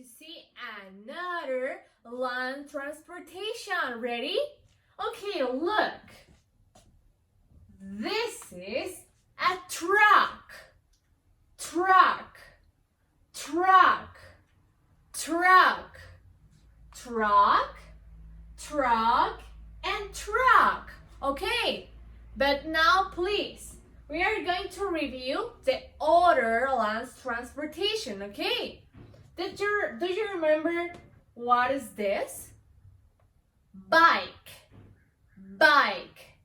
to see another land transportation. Ready? Okay, look. This is a truck. Truck. Truck. Truck. Truck. Truck and truck. Okay, but now please, we are going to review the other land transportation, okay? Do you remember what is this? Bike. Bike.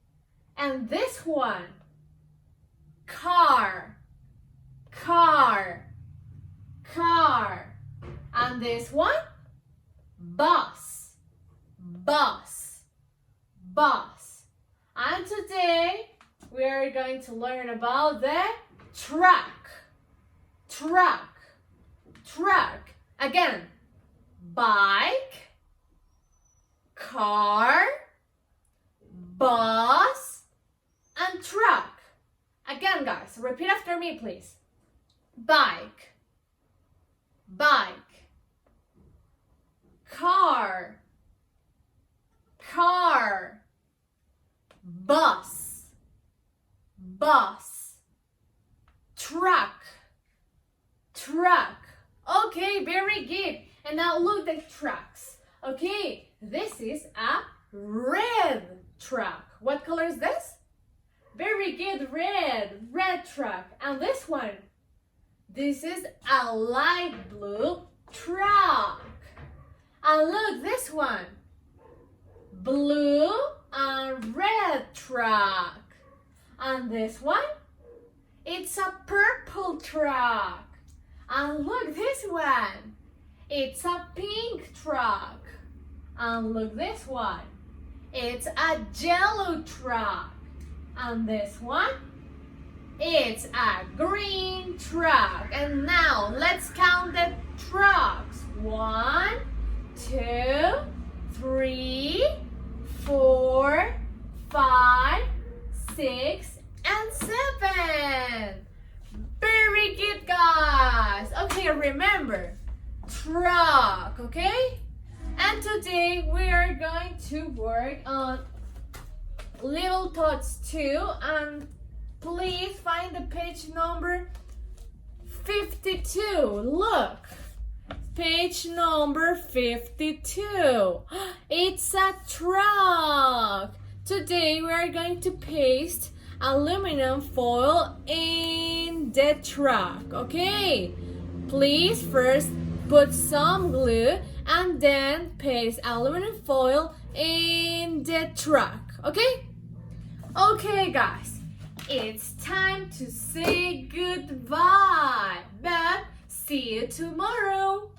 And this one? Car. Car. Car. And this one? Bus. Bus. Bus. And today we are going to learn about the truck. Truck. Truck. Again. Bike. Car. Bus. And truck. Again, guys, repeat after me, please. Bike. Bike. Car. Car. Bus. Bus. Truck. Truck. Okay, very good. And now look at the trucks. Okay, this is a red truck. What color is this? Very good, red. Red truck. And this one? This is a light blue truck. And look, this one. Blue and red truck. And this one? It's a purple truck. And look, this one. It's a pink truck. And look, this one. It's a yellow truck. And this one? It's a green truck. And now let's count the trucks. 1, 2, 3, 4, 5, 6, and 7. Very good, guys. Okay, remember, truck, okay? And today we are going to work on little thoughts too. And please find the page number 52. Look. Page number 52. It's a truck. Today we are going to paste aluminum foil in the truck, okay? Please first put some glue and then paste aluminum foil in the truck, okay? Okay, guys, it's time to say goodbye, but see you tomorrow.